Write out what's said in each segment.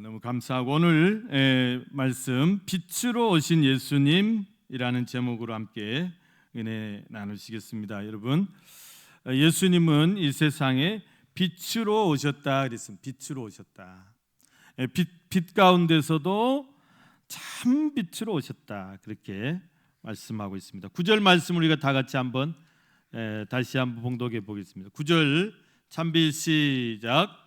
너무 감사하고 오늘 말씀 빛으로 오신 예수님이라는 제목으로 함께 은혜 나누시겠습니다. 여러분, 예수님은 이 세상에 빛으로 오셨다 그랬습니다. 빛으로 오셨다. 빛 가운데서도 참 빛으로 오셨다 그렇게 말씀하고 있습니다. 9절 말씀을 우리가 다 같이 한번 다시 한번 봉독해 보겠습니다. 9절 참빛 시작.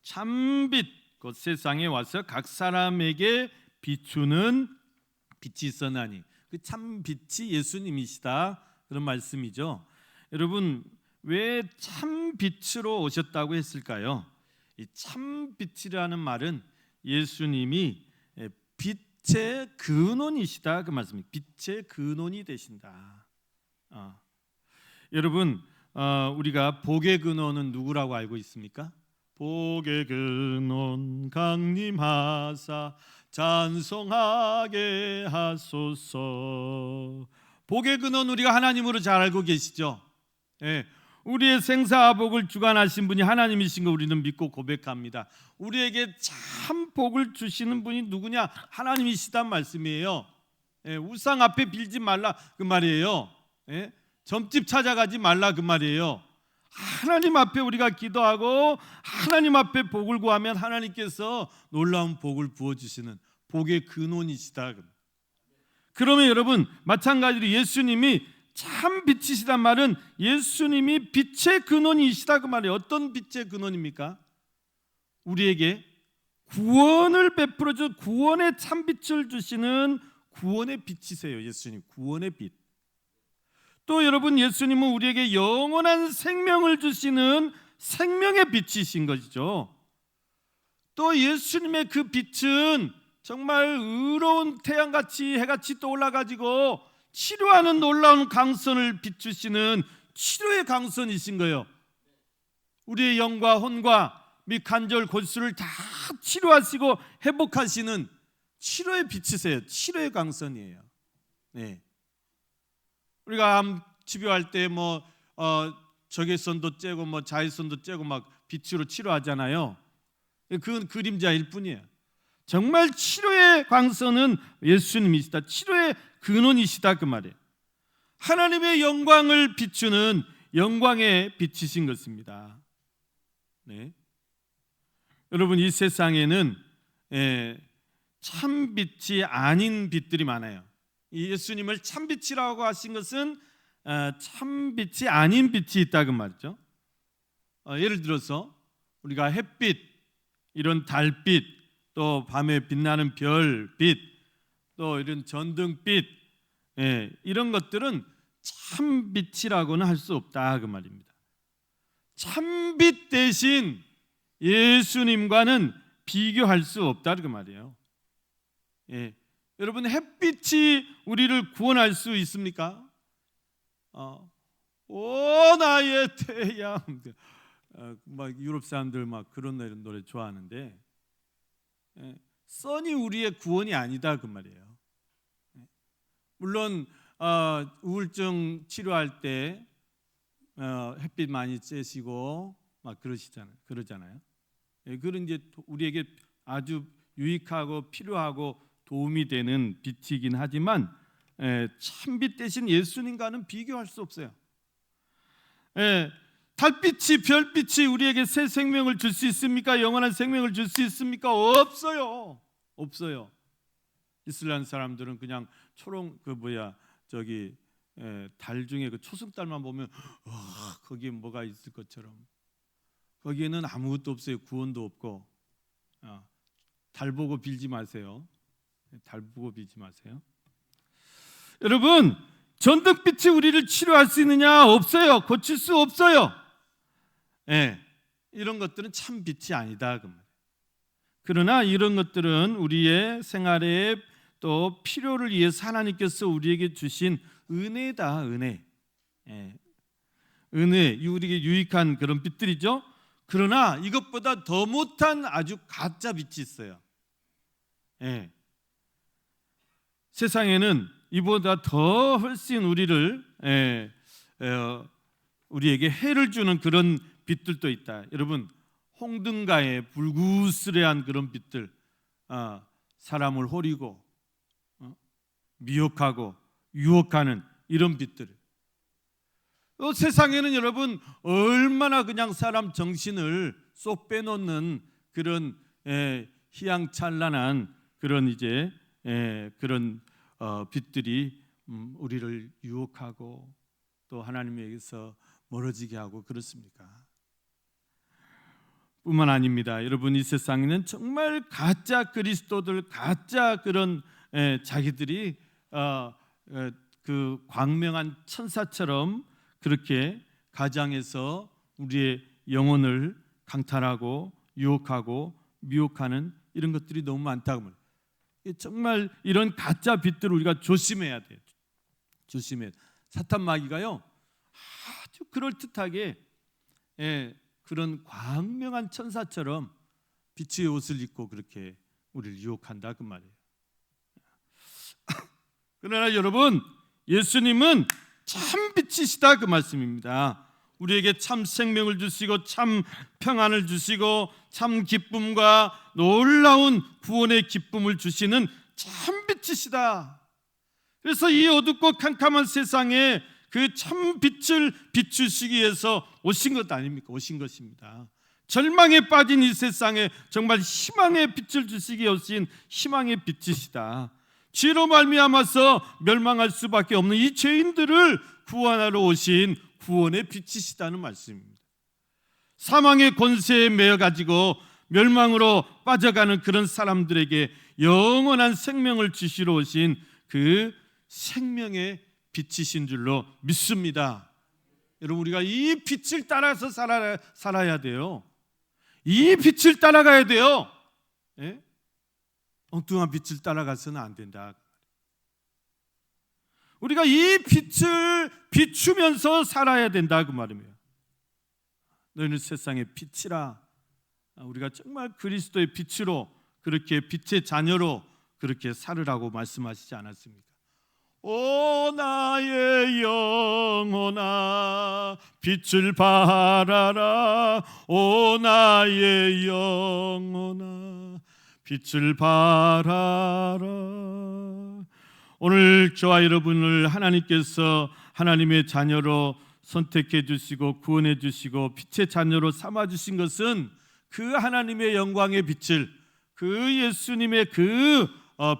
참빛 곧 세상에 와서 각 사람에게 비추는 빛이 있었나니 그 참빛이 예수님이시다 그런 말씀이죠. 여러분, 왜 참빛으로 오셨다고 했을까요? 이 참빛이라는 말은 예수님이 빛의 근원이시다 그 말씀입니다. 빛의 근원이 되신다. 여러분, 우리가 복의 근원은 누구라고 알고 있습니까? 복의 근원 강림하사 찬송하게 하소서. 복의 근원 우리가 하나님으로 잘 알고 계시죠? 우리의 생사복을 주관하신 분이 하나님이신 거 우리는 믿고 고백합니다. 우리에게 참 복을 주시는 분이 누구냐? 하나님이시단 말씀이에요. 우상 앞에 빌지 말라 그 말이에요. 점집 찾아가지 말라 그 말이에요. 하나님 앞에 우리가 기도하고 하나님 앞에 복을 구하면 하나님께서 놀라운 복을 부어주시는 복의 근원이시다. 그러면 여러분, 마찬가지로 예수님이 참 빛이시단 말은 예수님이 빛의 근원이시다 그 말이에요. 어떤 빛의 근원입니까? 우리에게 구원을 베풀어줘 구원의 참빛을 주시는 구원의 빛이세요. 예수님 구원의 빛. 또 여러분, 예수님은 우리에게 영원한 생명을 주시는 생명의 빛이신 것이죠. 또 예수님의 그 빛은 정말 의로운 태양같이 해같이 떠올라가지고 치료하는 놀라운 강선을 비추시는 치료의 강선이신 거예요. 우리의 영과 혼과 및 관절 골수를 다 치료하시고 회복하시는 치료의 빛이세요. 치료의 강선이에요. 우리가 암 치료할 때 적외선도 쬐고 자외선도 쬐고 막 빛으로 치료하잖아요. 그건 그림자일 뿐이에요. 정말 치료의 광선은 예수님이시다. 치료의 근원이시다 그 말이에요. 하나님의 영광을 비추는 영광의 빛이신 것입니다. 여러분, 이 세상에는 참빛이 아닌 빛들이 많아요. 예수님을 참빛이라고 하신 것은 참빛이 아닌 빛이 있다 그 말이죠. 예를 들어서 우리가 햇빛, 이런 달빛, 또 밤에 빛나는 별빛, 또 이런 전등빛, 이런 것들은 참빛이라고는 할 수 없다 그 말입니다. 참빛 대신 예수님과는 비교할 수 없다 그 말이에요. 여러분, 햇빛이 우리를 구원할 수 있습니까? 오 나의 태양, 막 유럽 사람들 막 그런 노래 좋아하는데, 선이 우리의 구원이 아니다 그 말이에요. 물론 우울증 치료할 때 햇빛 많이 쬐시고 막 그러잖아요. 그런 이제 우리에게 아주 유익하고 필요하고 도움이 되는 빛이긴 하지만 참빛 대신 예수님과는 비교할 수 없어요. 달빛이, 별빛이 우리에게 새 생명을 줄 수 있습니까? 영원한 생명을 줄 수 있습니까? 없어요. 이슬람 사람들은 그냥 초록 달 중에 그 초승달만 보면 거기에 뭐가 있을 것처럼, 거기에는 아무것도 없어요. 구원도 없고. 달 보고 빌지 마세요. 달 보고 빌지 마세요. 여러분, 전등빛이 우리를 치료할 수 있느냐? 없어요. 고칠 수 없어요. 이런 것들은 참 빛이 아니다 그 말이에요. 그러나 이런 것들은 우리의 생활에 또 필요를 위해서 하나님께서 우리에게 주신 은혜다. 은혜, 우리에게 유익한 그런 빛들이죠. 그러나 이것보다 더 못한 아주 가짜 빛이 있어요. 세상에는 이보다 더 훨씬 우리를 우리에게 해를 주는 그런 빛들도 있다. 여러분, 홍등가의 불구스레한 그런 빛들, 사람을 호리고 미혹하고 유혹하는 이런 빛들. 세상에는 여러분 얼마나 그냥 사람 정신을 쏙 빼놓는 그런 희양찬란한 그런 그런 빛들이 우리를 유혹하고 또 하나님에게서 멀어지게 하고 그렇습니까? 뿐만 아닙니다. 여러분, 이 세상에는 정말 가짜 그리스도들, 가짜 그런 자기들이 그 광명한 천사처럼 그렇게 가장해서 우리의 영혼을 강탈하고 유혹하고 미혹하는 이런 것들이 너무 많다고 합니다. 정말 이런 가짜 빛들을 우리가 조심해야 돼요. 조심해야 돼요. 사탄 마귀가요 아주 그럴듯하게 그런 광명한 천사처럼 빛의 옷을 입고 그렇게 우리를 유혹한다 그 말이에요. 그러나 여러분, 예수님은 참 빛이시다 그 말씀입니다. 우리에게 참 생명을 주시고 참 평안을 주시고 참 기쁨과 놀라운 구원의 기쁨을 주시는 참 빛이시다. 그래서 이 어둡고 캄캄한 세상에 그 참 빛을 비추시기 위해서 오신 것 아닙니까? 오신 것입니다. 절망에 빠진 이 세상에 정말 희망의 빛을 주시기 위해 오신 희망의 빛이시다. 죄로 말미암아서 멸망할 수밖에 없는 이 죄인들을 구원하러 오신 구원의 빛이시다는 말씀입니다. 사망의 권세에 매여 가지고 멸망으로 빠져가는 그런 사람들에게 영원한 생명을 주시러 오신 그 생명의 빛이신 줄로 믿습니다. 여러분, 우리가 이 빛을 따라서 살아야 돼요. 이 빛을 따라가야 돼요. 엉뚱한 빛을 따라가서는 안 된다. 우리가 이 빛을 비추면서 살아야 된다 그 말입니다. 너희는 세상의 빛이라. 우리가 정말 그리스도의 빛으로 그렇게 빛의 자녀로 그렇게 살으라고 말씀하시지 않았습니까? 오 나의 영혼아 빛을 발하라. 오 나의 영혼아 빛을 발하라. 오늘 저와 여러분을 하나님께서 하나님의 자녀로 선택해 주시고 구원해 주시고 빛의 자녀로 삼아 주신 것은 그 하나님의 영광의 빛을, 그 예수님의 그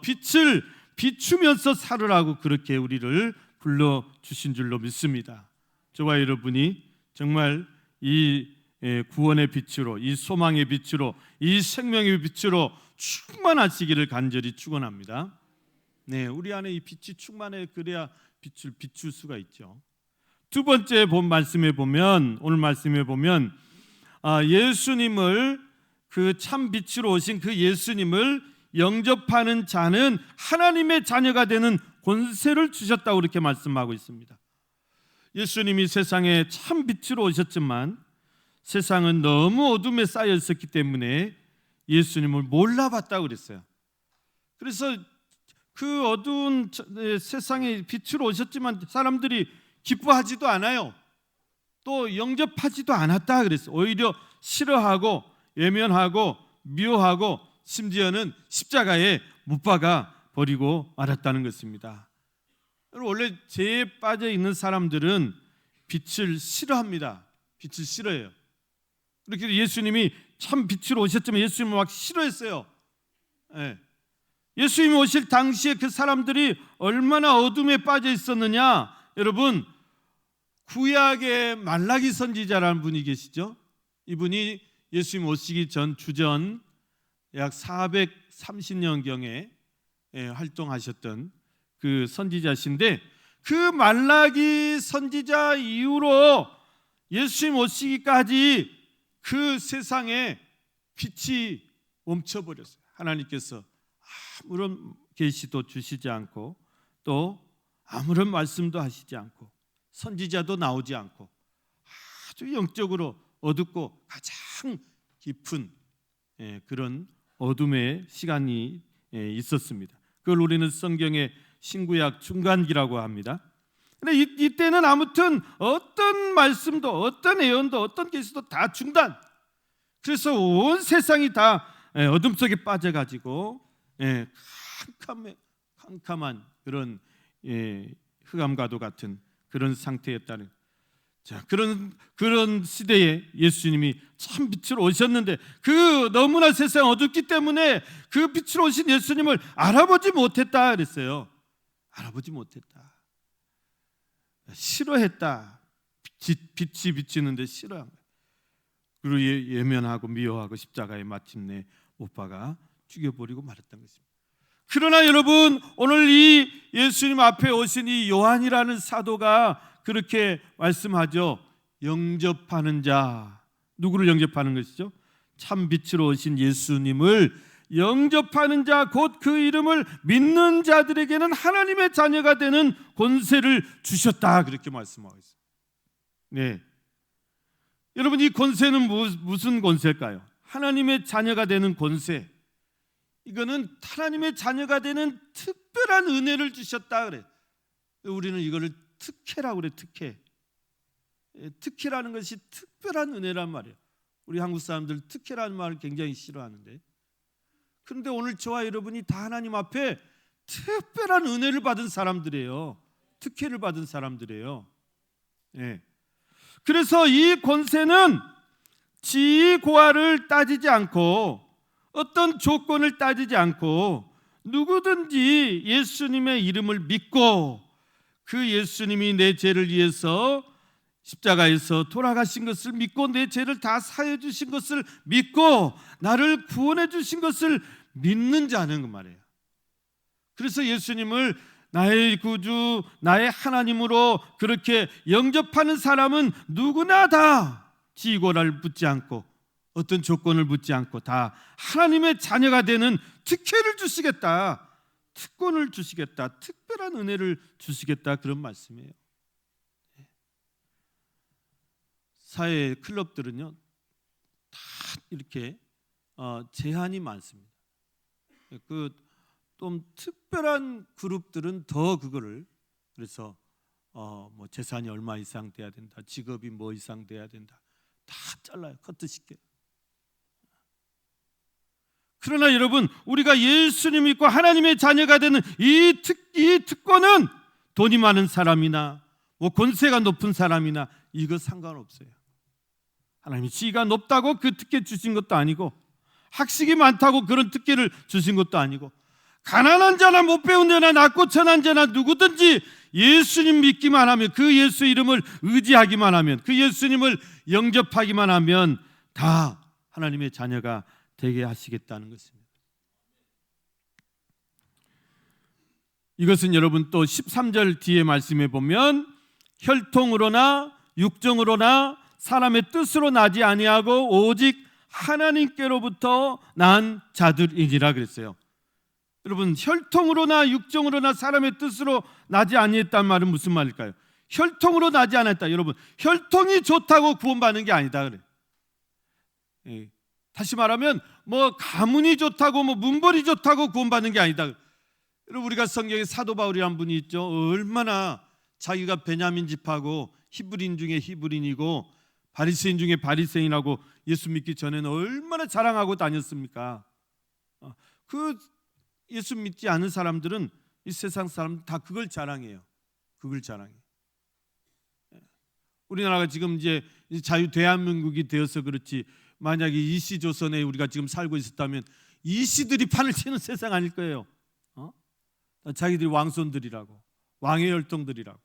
빛을 비추면서 살으라고 그렇게 우리를 불러 주신 줄로 믿습니다. 저와 여러분이 정말 이 구원의 빛으로, 이 소망의 빛으로, 이 생명의 빛으로 충만하시기를 간절히 축원합니다. 네, 우리 안에 이 빛이 충만해 그래야 빛을 비출 수가 있죠. 두 번째 말씀에 보면, 오늘 말씀에 보면 예수님을, 그 참 빛으로 오신 그 예수님을 영접하는 자는 하나님의 자녀가 되는 권세를 주셨다고 이렇게 말씀하고 있습니다. 예수님이 세상에 참 빛으로 오셨지만 세상은 너무 어둠에 쌓여 있었기 때문에 예수님을 몰라봤다고 그랬어요. 그래서 그 어두운 세상에 빛으로 오셨지만 사람들이 기뻐하지도 않아요. 또 영접하지도 않았다 그랬어요. 오히려 싫어하고 외면하고 미워하고 심지어는 십자가에 못 박아 버리고 말았다는 것입니다. 원래 죄에 빠져 있는 사람들은 빛을 싫어합니다. 빛을 싫어해요. 그렇게 예수님이 참 빛으로 오셨지만 예수님을 막 싫어했어요. 예수님이 오실 당시에 그 사람들이 얼마나 어둠에 빠져 있었느냐. 여러분, 구약의 말라기 선지자라는 분이 계시죠. 이분이 예수님 오시기 전 주전 약 430년경에 활동하셨던 그 선지자신데, 그 말라기 선지자 이후로 예수님 오시기까지 그 세상에 빛이 멈춰버렸어요. 하나님께서 아무런 계시도 주시지 않고 또 아무런 말씀도 하시지 않고 선지자도 나오지 않고 아주 영적으로 어둡고 가장 깊은 그런 어둠의 시간이 있었습니다. 그걸 우리는 성경의 신구약 중간기라고 합니다. 근데 이때는 아무튼 어떤 말씀도 어떤 예언도 어떤 계시도 다 중단. 그래서 온 세상이 다 어둠 속에 빠져가지고 캄캄한 그런 흑암과도 같은 그런 상태였다는. 자, 그런 시대에 예수님이 참 빛으로 오셨는데 그 너무나 세상 어둡기 때문에 그 빛으로 오신 예수님을 알아보지 못했다 그랬어요. 알아보지 못했다. 싫어했다. 빛이 비치는데 싫어한 거예요. 그리고 예면하고 미워하고 십자가에 마침내 못 박아 죽여버리고 말았던 것입니다. 그러나 여러분, 오늘 이 예수님 앞에 오신 이 요한이라는 사도가 그렇게 말씀하죠. 영접하는 자, 누구를 영접하는 것이죠? 참 빛으로 오신 예수님을 영접하는 자, 곧 그 이름을 믿는 자들에게는 하나님의 자녀가 되는 권세를 주셨다, 그렇게 말씀하고 있어요. 네, 여러분, 이 권세는 무슨 권세일까요? 하나님의 자녀가 되는 권세. 이거는 하나님의 자녀가 되는 특별한 은혜를 주셨다 그래. 우리는 이거를 특혜라고 그래. 특혜라는 것이 특별한 은혜란 말이에요. 우리 한국 사람들 특혜라는 말을 굉장히 싫어하는데, 그런데 오늘 저와 여러분이 다 하나님 앞에 특별한 은혜를 받은 사람들이에요. 특혜를 받은 사람들이에요. 그래서 이 권세는 지위 고하를 따지지 않고 어떤 조건을 따지지 않고 누구든지 예수님의 이름을 믿고 그 예수님이 내 죄를 위해서 십자가에서 돌아가신 것을 믿고 내 죄를 다 사해 주신 것을 믿고 나를 구원해 주신 것을 믿는 자는 그 말이에요. 그래서 예수님을 나의 구주, 나의 하나님으로 그렇게 영접하는 사람은 누구나 다 지고를 묻지 않고 어떤 조건을 묻지 않고 다 하나님의 자녀가 되는 특혜를 주시겠다, 특권을 주시겠다, 특별한 은혜를 주시겠다, 그런 말씀이에요. 사회 클럽들은요 다 이렇게 제한이 많습니다. 그 좀 특별한 그룹들은 더 그거를, 그래서 뭐 재산이 얼마 이상 돼야 된다, 직업이 뭐 이상 돼야 된다, 다 잘라요. 커트 시켜요. 그러나 여러분, 우리가 예수님 믿고 하나님의 자녀가 되는 이 특권은 돈이 많은 사람이나 뭐 권세가 높은 사람이나 이거 상관없어요. 하나님이 지위가 높다고 그 특혜 주신 것도 아니고 학식이 많다고 그런 특혜를 주신 것도 아니고 가난한 자나 못 배운 자나 낮고 천한 자나 누구든지 예수님 믿기만 하면, 그 예수 이름을 의지하기만 하면, 그 예수님을 영접하기만 하면 다 하나님의 자녀가 되게 하시겠다는 것입니다. 이것은 여러분 또 13절 뒤에 말씀해 보면 혈통으로나 육정으로나 사람의 뜻으로 나지 아니하고 오직 하나님께로부터 난 자들이니라 그랬어요. 여러분, 혈통으로나 육정으로나 사람의 뜻으로 나지 아니했단 말은 무슨 말일까요? 혈통으로 나지 않았다. 여러분, 혈통이 좋다고 구원받는 게 아니다 그래. 다시 말하면 뭐 가문이 좋다고 뭐 문벌이 좋다고 구원받는 게 아니다. 여러분, 우리가 성경에 사도 바울이라는 분이 있죠. 얼마나 자기가 베냐민 집하고 히브리인 중에 히브리인이고 바리새인 중에 바리새인하고 예수 믿기 전에는 얼마나 자랑하고 다녔습니까? 그 예수 믿지 않은 사람들은, 이 세상 사람들 다 그걸 자랑해요. 그걸 자랑해. 우리나라가 지금 이제 자유 대한민국이 되어서 그렇지, 만약에 이시조선에 우리가 지금 살고 있었다면 이시들이 판을 치는 세상 아닐 거예요. 자기들이 왕손들이라고, 왕의 혈통들이라고.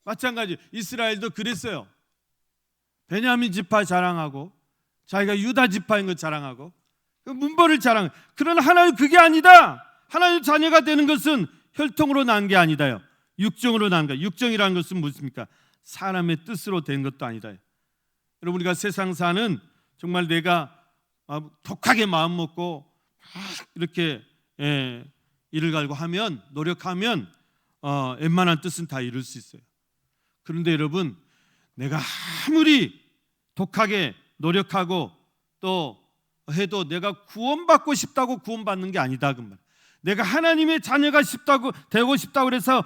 마찬가지 이스라엘도 그랬어요. 베냐민 지파 자랑하고 자기가 유다 지파인 것 자랑하고 그 문벌을 자랑. 그러나 하나님 그게 아니다. 하나님 자녀가 되는 것은 혈통으로 난 게 아니다요. 육정으로 난 거. 육정이라는 것은 무엇입니까? 사람의 뜻으로 된 것도 아니다. 여러분, 우리가 세상 사는 정말 내가 독하게 마음 먹고 이렇게 일을 갈고 하면, 노력하면 웬만한 뜻은 다 이룰 수 있어요. 그런데 여러분, 내가 아무리 독하게 노력하고 또 해도 내가 구원받고 싶다고 구원받는 게 아니다 그 말. 내가 하나님의 자녀가 되고 싶다고 그래서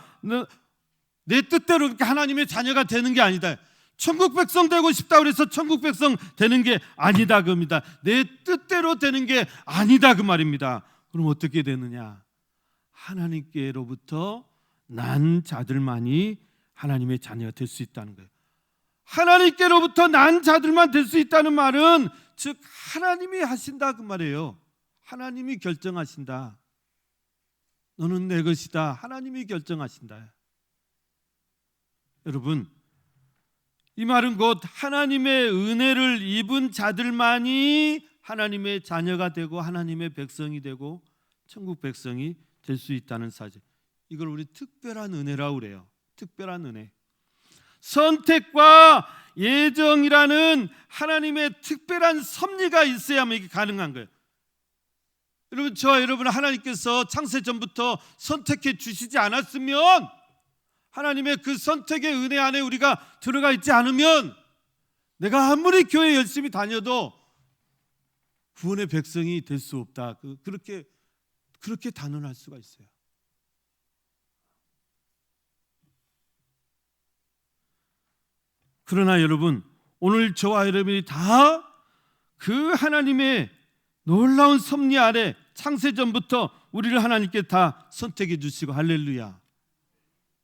내 뜻대로 그렇게 하나님의 자녀가 되는 게 아니다. 천국 백성 되고 싶다 그래서 천국 백성 되는 게 아니다 그겁니다. 내 뜻대로 되는 게 아니다 그 말입니다. 그럼 어떻게 되느냐? 하나님께로부터 난 자들만이 하나님의 자녀가 될 수 있다는 거예요. 하나님께로부터 난 자들만 될 수 있다는 말은 즉 하나님이 하신다 그 말이에요. 하나님이 결정하신다. 너는 내 것이다. 하나님이 결정하신다. 여러분, 이 말은 곧 하나님의 은혜를 입은 자들만이 하나님의 자녀가 되고 하나님의 백성이 되고 천국 백성이 될 수 있다는 사실. 이걸 우리 특별한 은혜라고 그래요. 특별한 은혜. 선택과 예정이라는 하나님의 특별한 섭리가 있어야만 이게 가능한 거예요. 여러분, 저와 여러분 하나님께서 창세 전부터 선택해 주시지 않았으면, 하나님의 그 선택의 은혜 안에 우리가 들어가 있지 않으면 내가 아무리 교회 열심히 다녀도 구원의 백성이 될 수 없다. 그렇게 단언할 수가 있어요. 그러나 여러분, 오늘 저와 여러분이 다 그 하나님의 놀라운 섭리 아래 창세 전부터 우리를 하나님께 다 선택해 주시고, 할렐루야,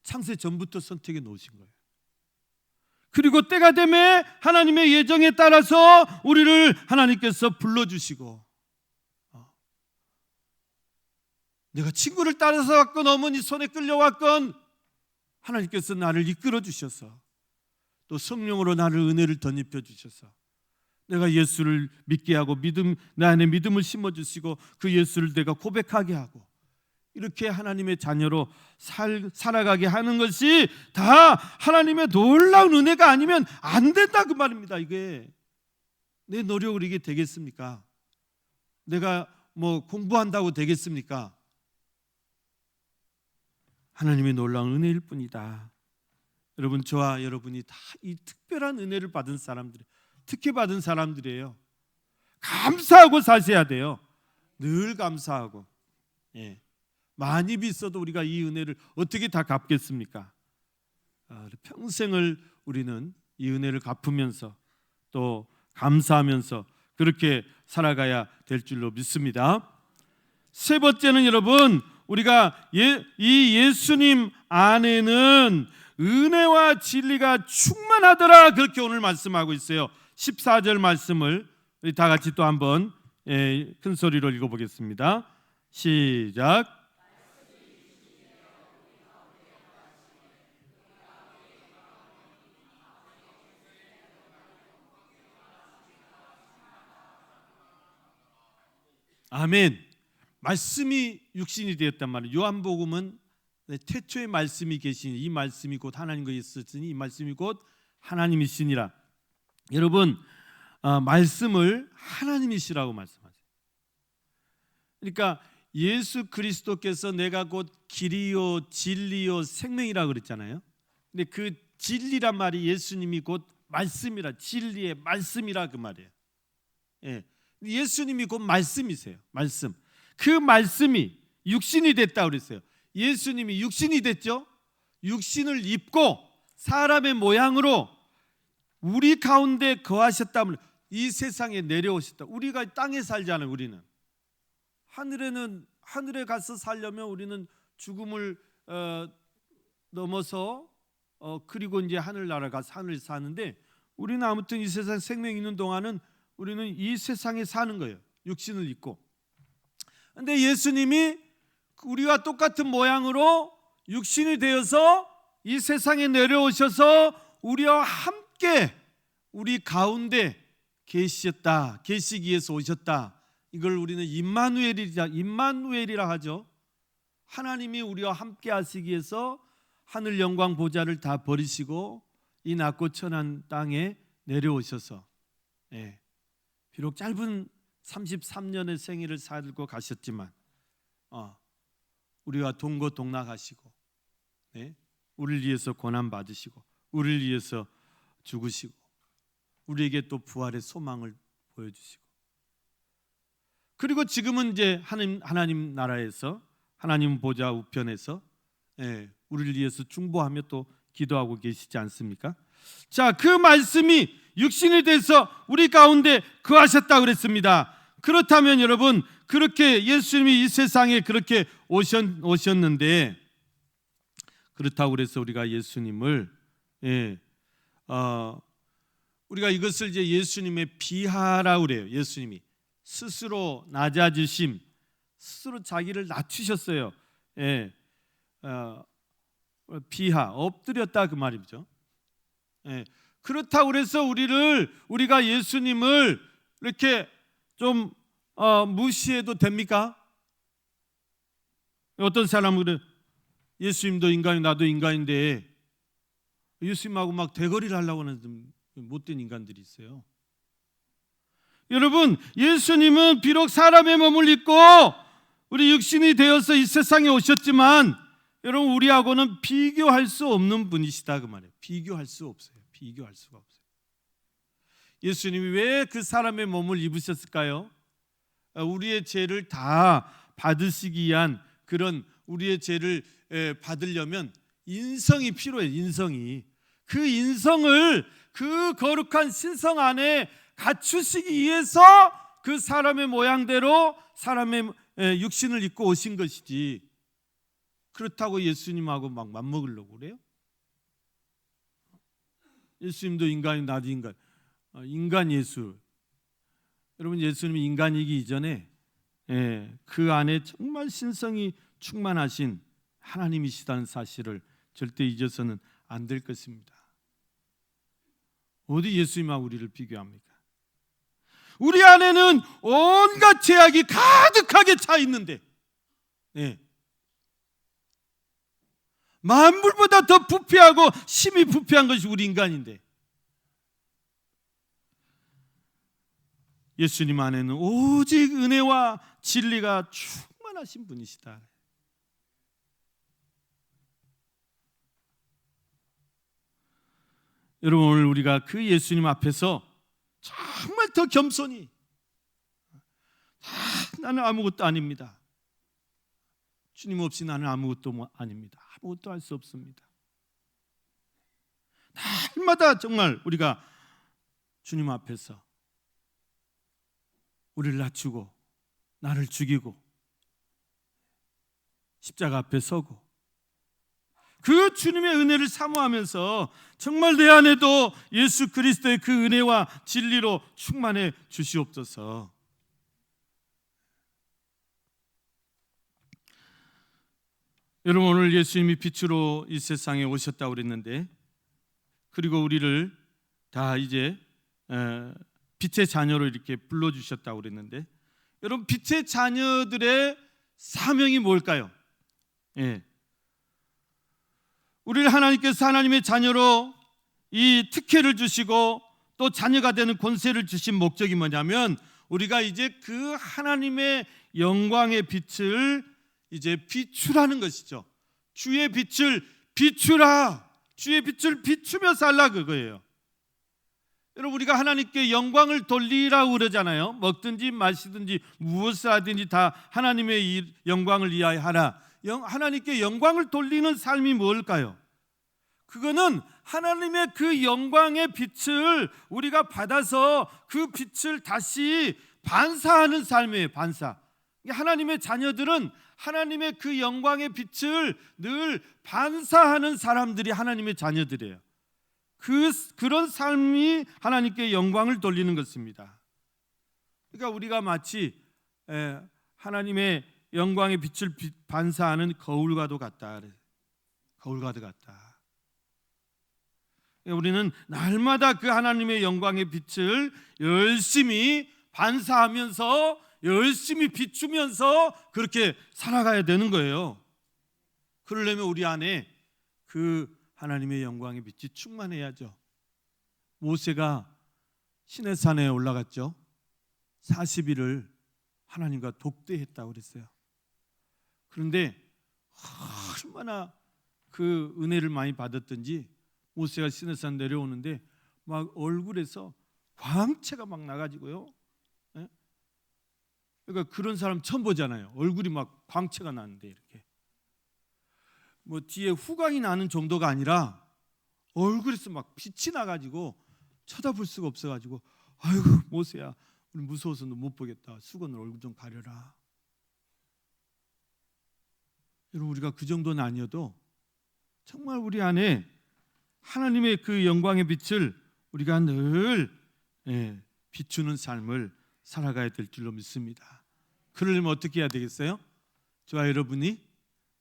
창세 전부터 선택해 놓으신 거예요. 그리고 때가 되면 하나님의 예정에 따라서 우리를 하나님께서 불러주시고, 내가 친구를 따라서 왔건 어머니 손에 끌려왔건 하나님께서 나를 이끌어 주셔서 또 성령으로 나를 은혜를 덧입혀 주셔서 내가 예수를 믿게 하고 내 안에 믿음을 심어주시고 그 예수를 내가 고백하게 하고 이렇게 하나님의 자녀로 살아가게 하는 것이 다 하나님의 놀라운 은혜가 아니면 안 된다 그 말입니다. 이게 내 노력으로 이게 되겠습니까? 내가 뭐 공부한다고 되겠습니까? 하나님의 놀라운 은혜일 뿐이다. 여러분, 저와 여러분이 다 이 특별한 은혜를 받은 사람들이, 특혜 받은 사람들이에요. 감사하고 사셔야 돼요. 늘 감사하고. 많이 빚어도 우리가 이 은혜를 어떻게 다 갚겠습니까? 평생을 우리는 이 은혜를 갚으면서 또 감사하면서 그렇게 살아가야 될 줄로 믿습니다. 세 번째는 여러분, 우리가 이 예수님 안에는 은혜와 진리가 충만하더라, 그렇게 오늘 말씀하고 있어요. 14절 말씀을 우리 다 같이 또 한번 큰 소리로 읽어보겠습니다. 시작. 아멘. 말씀이 육신이 되었단 말이에요. 요한복음은 태초에 말씀이 계시니 이 말씀이 곧 하나님과 있었으니 이 말씀이 곧 하나님이시니라. 여러분, 말씀을 하나님이시라고 말씀하세요. 그러니까 예수 그리스도께서 내가 곧 길이요 진리요 생명이라고 그랬잖아요. 근데 그 진리란 말이 예수님이 곧 말씀이라, 진리의 말씀이라 그 말이에요. 예수님이 곧 말씀이세요. 말씀. 그 말씀이 육신이 됐다고 그랬어요. 예수님이 육신이 됐죠. 육신을 입고 사람의 모양으로 우리 가운데 거하셨다면 이 세상에 내려오셨다. 우리가 땅에 살잖아요. 우리는 하늘에 가서 살려면 우리는 죽음을 넘어서 그리고 이제 하늘나라 가서 하늘 사는데, 우리는 아무튼 이 세상 생명 있는 동안은 우리는 이 세상에 사는 거예요. 육신을 입고. 근데 예수님이 우리와 똑같은 모양으로 육신이 되어서 이 세상에 내려오셔서 우리와 함께 우리 가운데 계시기 위해서 오셨다. 이걸 우리는 임마누엘이라 하죠. 하나님이 우리와 함께 하시기 위해서 하늘 영광 보좌를 다 버리시고 이 낮고 천한 땅에 내려오셔서, 비록 짧은 33년의 생애를 살고 가셨지만 우리와 동거동락하시고, 우리를 위해서 고난 받으시고 우리를 위해서 죽으시고 우리에게 또 부활의 소망을 보여주시고, 그리고 지금은 이제 하나님 나라에서 하나님 보좌 우편에서 우리를 위해서 중보하며 또 기도하고 계시지 않습니까? 자, 그 말씀이 육신이 돼서 우리 가운데 거하셨다 그랬습니다. 그렇다면 여러분, 그렇게 예수님이 이 세상에 그렇게 오셨는데, 그렇다고 그래서 우리가 예수님을 우리가 이것을 이제 예수님의 비하라고 그래요. 예수님이 스스로 낮아지심, 스스로 자기를 낮추셨어요. 비하, 엎드렸다 그 말이죠. 그렇다고 그래서 우리가 예수님을 이렇게 좀 무시해도 됩니까? 어떤 사람은 예수님도 인간이 나도 인간인데 예수님하고 막 대거리를 하려고 하는 못된 인간들이 있어요. 여러분, 예수님은 비록 사람의 몸을 입고 우리 육신이 되어서 이 세상에 오셨지만 여러분, 우리하고는 비교할 수 없는 분이시다 그 말이에요. 비교할 수 없어요. 비교할 수가 없어요. 예수님이 왜 그 사람의 몸을 입으셨을까요? 우리의 죄를 다 받으시기 위한, 그런 우리의 죄를 받으려면 인성이 필요해요. 인성이. 그 인성을 그 거룩한 신성 안에 갖추시기 위해서 그 사람의 모양대로 사람의 육신을 입고 오신 것이지, 그렇다고 예수님하고 막 맞먹으려고 그래요? 예수님도 인간이 나도 인간, 인간 예수. 여러분, 예수님이 인간이기 이전에 그 안에 정말 신성이 충만하신 하나님이시다는 사실을 절대 잊어서는 안 될 것입니다. 어디 예수님하고 우리를 비교합니까? 우리 안에는 온갖 죄악이 가득하게 차 있는데, 만물보다 더 부패하고 심히 부패한 것이 우리 인간인데, 예수님 안에는 오직 은혜와 진리가 충만하신 분이시다. 여러분, 오늘 우리가 그 예수님 앞에서 정말 더 겸손히, 나는 아무것도 아닙니다, 주님 없이 나는 아무것도 아닙니다, 아무것도 할 수 없습니다, 날마다 정말 우리가 주님 앞에서 우리를 낮추고 나를 죽이고 십자가 앞에 서고 그 주님의 은혜를 사모하면서 정말 내 안에도 예수 그리스도의 그 은혜와 진리로 충만해 주시옵소서. 여러분, 오늘 예수님이 빛으로 이 세상에 오셨다고 그랬는데, 그리고 우리를 다 이제 빛의 자녀로 이렇게 불러주셨다고 그랬는데, 여러분, 빛의 자녀들의 사명이 뭘까요? 우리를 하나님께서 하나님의 자녀로 이 특혜를 주시고 또 자녀가 되는 권세를 주신 목적이 뭐냐면, 우리가 이제 그 하나님의 영광의 빛을 이제 비추라는 것이죠. 주의 빛을 비추라, 주의 빛을 비추며 살라, 그거예요. 여러분, 우리가 하나님께 영광을 돌리라고 그러잖아요. 먹든지 마시든지 무엇을 하든지 다 하나님의 영광을 위하여 하라. 하나님께 영광을 돌리는 삶이 뭘까요? 그거는 하나님의 그 영광의 빛을 우리가 받아서 그 빛을 다시 반사하는 삶이에요. 반사. 하나님의 자녀들은 하나님의 그 영광의 빛을 늘 반사하는 사람들이 하나님의 자녀들이에요. 그런 삶이 하나님께 영광을 돌리는 것입니다. 그러니까 우리가 마치 하나님의 영광의 빛을 반사하는 거울과도 같다. 거울과도 같다. 우리는 날마다 그 하나님의 영광의 빛을 열심히 반사하면서 열심히 비추면서 그렇게 살아가야 되는 거예요. 그러려면 우리 안에 그 하나님의 영광의 빛이 충만해야죠. 모세가 시내산에 올라갔죠. 40일을 하나님과 독대했다고 그랬어요. 그런데 얼마나 그 은혜를 많이 받았던지 모세가 시내산 내려오는데 막 얼굴에서 광채가 막 나가지고요. 그러니까 그런 사람 처음 보잖아요. 얼굴이 막 광채가 나는데 이렇게. 뭐 뒤에 후광이 나는 정도가 아니라 얼굴에서 막 빛이 나가지고 쳐다볼 수가 없어가지고 아이고 모세야 우리 무서워서 너 못 보겠다. 수건으로 얼굴 좀 가려라. 여러분 우리가 그 정도는 아니어도 정말 우리 안에 하나님의 그 영광의 빛을 우리가 늘 비추는 삶을 살아가야 될 줄로 믿습니다. 그러려면 어떻게 해야 되겠어요? 저와 여러분이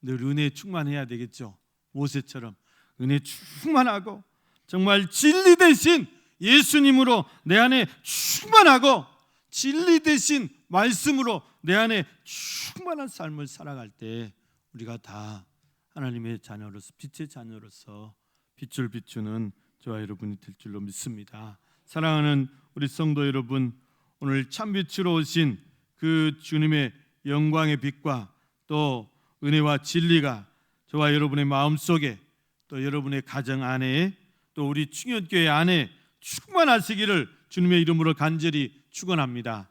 늘 은혜에 충만해야 되겠죠. 모세처럼 은혜 충만하고 정말 진리 대신 예수님으로 내 안에 충만하고 진리 대신 말씀으로 내 안에 충만한 삶을 살아갈 때 우리가 다 하나님의 자녀로서 빛의 자녀로서 빛을 비추는 저와 여러분이 될 줄로 믿습니다. 사랑하는 우리 성도 여러분, 오늘 참빛으로 오신 그 주님의 영광의 빛과 또 은혜와 진리가 저와 여러분의 마음속에 또 여러분의 가정 안에 또 우리 충현교회 안에 충만하시기를 주님의 이름으로 간절히 축원합니다.